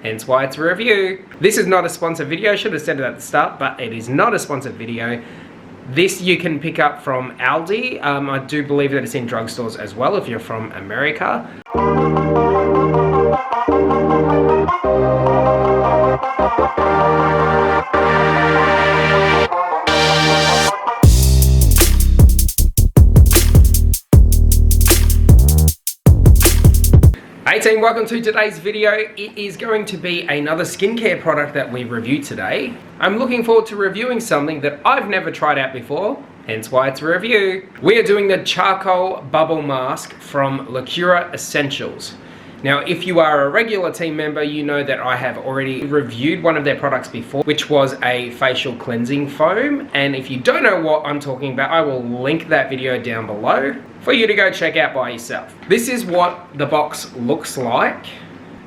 hence why it's a review. This is not a sponsored video, I should have said it at the start, but it is not a sponsored video. This you can pick up from Aldi. I do believe that it's in drugstores as well if you're from America. 18, welcome to today's video. It is going to be another skincare product that we review today. I'm looking forward to reviewing something that I've never tried out before, hence why it's a review. We are doing the Charcoal Bubble Mask from Lacura Essentials. Now, if you are a regular team member, you know that I have already reviewed one of their products before, which was a facial cleansing foam. And if you don't know what I'm talking about, I will link that video down below for you to go check out by yourself. This is what the box looks like.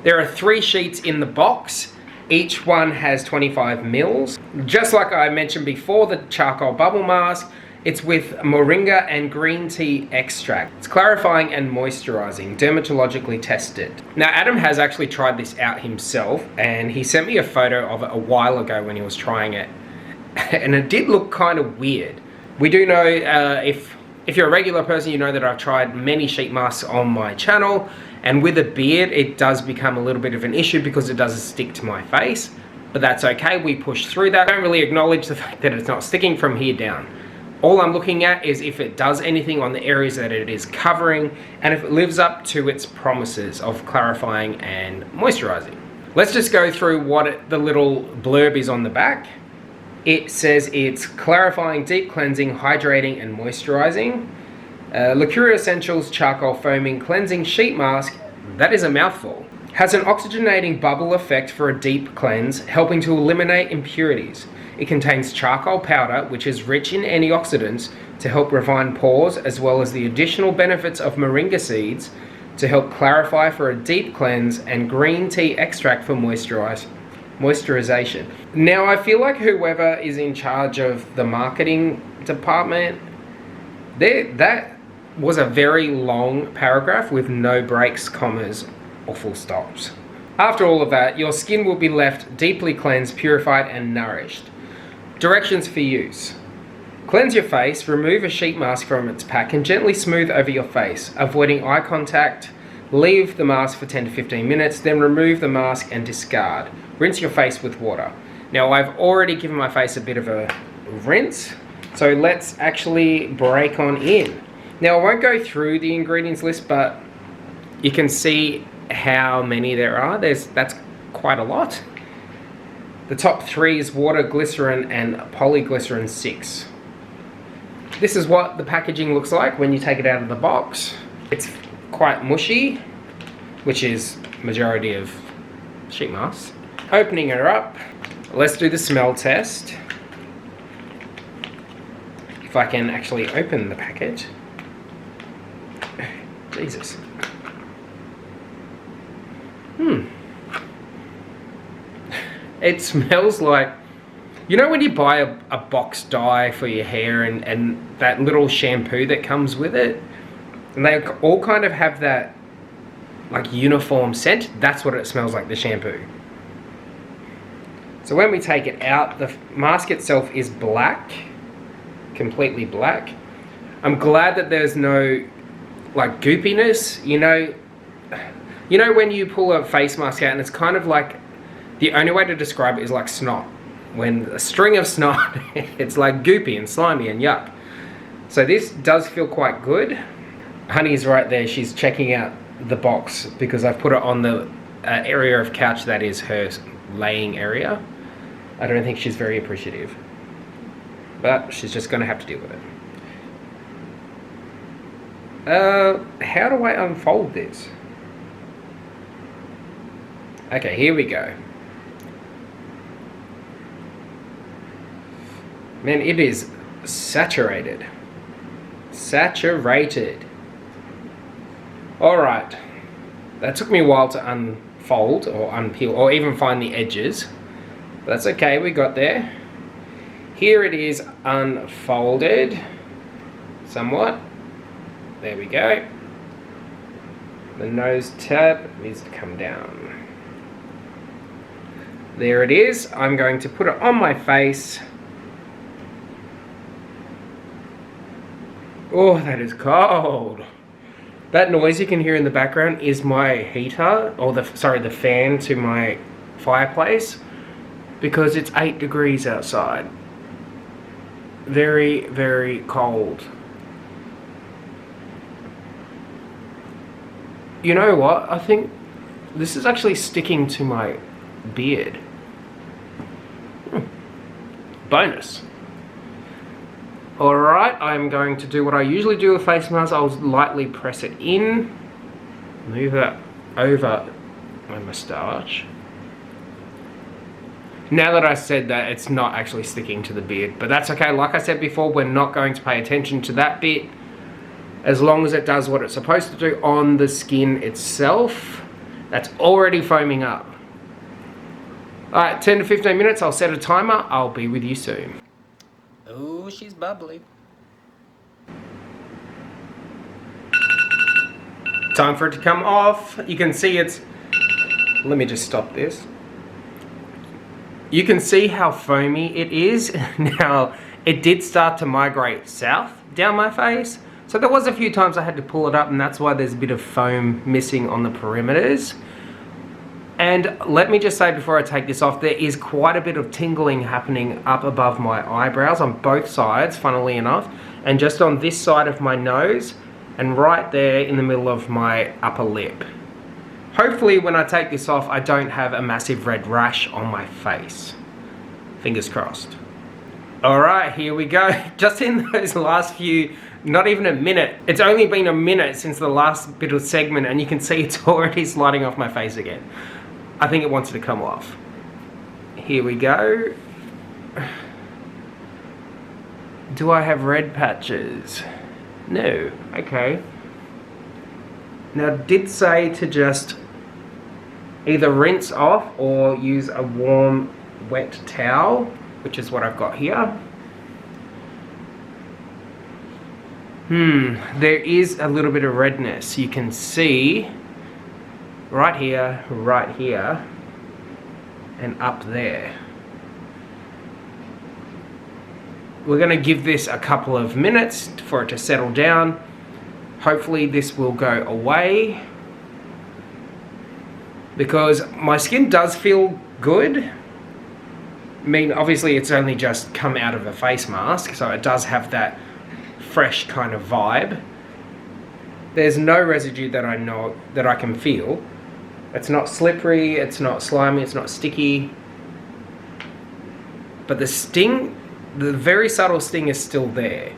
There are 3 sheets in the box. Each one has 25 mils. Just like I mentioned before, the charcoal bubble mask, it's with moringa and green tea extract. It's clarifying and moisturizing, dermatologically tested. Now, Adam has actually tried this out himself, and he sent me a photo of it a while ago when he was trying it. And it did look kind of weird. We do know, if you're a regular person, you know that I've tried many sheet masks on my channel, and with a beard, it does become a little bit of an issue because it doesn't stick to my face, but that's okay, we push through that. I don't really acknowledge the fact that it's not sticking from here down. All I'm looking at is if it does anything on the areas that it is covering, and if it lives up to its promises of clarifying and moisturizing. Let's just go through what the little blurb is on the back. It says it's clarifying, deep cleansing, hydrating, and moisturizing. Lacura Essentials Charcoal Foaming Cleansing Sheet Mask, that is a mouthful. Has an oxygenating bubble effect for a deep cleanse, helping to eliminate impurities. It contains charcoal powder, which is rich in antioxidants to help refine pores, as well as the additional benefits of moringa seeds to help clarify for a deep cleanse, and green tea extract for moisturization. Now, I feel like whoever is in charge of the marketing department, that was a very long paragraph with no breaks, commas, or full stops. After all of that, your skin will be left deeply cleansed, purified, and nourished. Directions for use. Cleanse your face, remove a sheet mask from its pack, and gently smooth over your face, avoiding eye contact. Leave the mask for 10 to 15 minutes, then remove the mask and discard. Rinse your face with water. Now, I've already given my face a bit of a rinse, so let's actually break on in. Now, I won't go through the ingredients list, but you can see how many there are. That's quite a lot. The top 3 is water, glycerin, and polyglycerin 6. This is what the packaging looks like when you take it out of the box. It's quite mushy, which is majority of sheet masks. Opening her up, let's do the smell test. If I can actually open the package. Jesus. It smells like, you know when you buy a box dye for your hair and that little shampoo that comes with it? And they all kind of have that like uniform scent. That's what it smells like, the shampoo. So when we take it out, the mask itself is black, completely black. I'm glad that there's no like goopiness, you know when you pull a face mask out and it's kind of like, the only way to describe it is like snot. When a string of snot, it's like goopy and slimy and yuck. So this does feel quite good. Honey's right there, she's checking out the box because I've put it on the area of couch that is her laying area. I don't think she's very appreciative, but she's just gonna have to deal with it. How do I unfold this? Okay, here we go. Man, it is saturated. Saturated. Alright. That took me a while to unfold or unpeel or even find the edges. But that's okay, we got there. Here it is unfolded. Somewhat. There we go. The nose tab needs to come down. There it is. I'm going to put it on my face. Oh, that is cold. That noise you can hear in the background is my heater, or the fan to my fireplace, because it's 8 degrees outside. Very, very cold. You know what? I think this is actually sticking to my beard. Bonus. Alright, I'm going to do what I usually do with face masks. I'll lightly press it in, move that over my moustache. Now that I said that, it's not actually sticking to the beard, but that's okay. Like I said before, we're not going to pay attention to that bit, as long as it does what it's supposed to do on the skin itself. That's already foaming up. Alright, 10 to 15 minutes, I'll set a timer. I'll be with you soon. Oh, she's bubbly. Time for it to come off. You can see it's... Let me just stop this. You can see how foamy it is. Now, it did start to migrate south down my face. So there was a few times I had to pull it up, and that's why there's a bit of foam missing on the perimeters. And let me just say before I take this off, there is quite a bit of tingling happening up above my eyebrows on both sides, funnily enough, and just on this side of my nose, and right there in the middle of my upper lip. Hopefully when I take this off, I don't have a massive red rash on my face. Fingers crossed. Alright, here we go. Just in those last few, not even a minute. It's only been a minute since the last bit of segment, and you can see it's already sliding off my face again. I think it wants to come off. Here we go. Do I have red patches? No. Okay. Now, it did say to just either rinse off or use a warm, wet towel, which is what I've got here. There is a little bit of redness. You can see right here, and up there. We're going to give this a couple of minutes for it to settle down. Hopefully this will go away, because my skin does feel good. I mean, obviously it's only just come out of a face mask, so it does have that fresh kind of vibe. There's no residue that I know, that I can feel. It's not slippery, it's not slimy, it's not sticky. But the sting, the very subtle sting, is still there.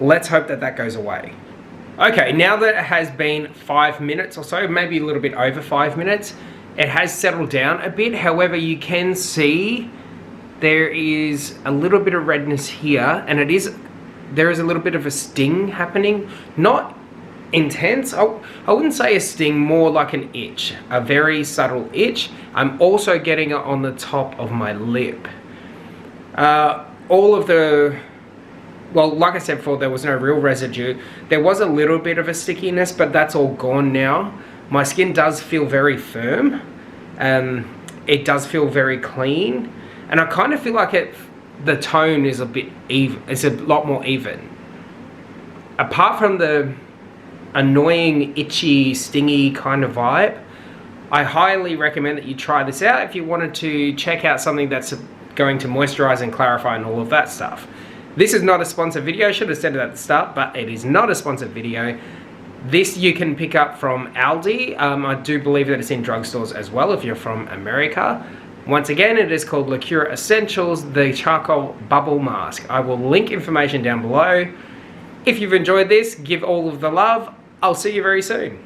Let's hope that that goes away. Okay, now that it has been 5 minutes or so, maybe a little bit over 5 minutes, it has settled down a bit. However, you can see there is a little bit of redness here, and there is a little bit of a sting happening. Not intense. I wouldn't say a sting, more like an itch, a very subtle itch. I'm also getting it on the top of my lip. Well, like I said before, there was no real residue. There was a little bit of a stickiness, but that's all gone now. My skin does feel very firm. It does feel very clean, and I kind of feel like the tone is a bit even. It's a lot more even. Apart from the annoying, itchy, stingy kind of vibe, I highly recommend that you try this out if you wanted to check out something that's going to moisturize and clarify and all of that stuff. This is not a sponsored video. I should have said it at the start, but it is not a sponsored video. This you can pick up from Aldi. I do believe that it's in drugstores as well if you're from America. Once again, it is called Lacura Essentials, the charcoal bubble mask. I will link information down below. If you've enjoyed this, give all of the love. I'll see you very soon.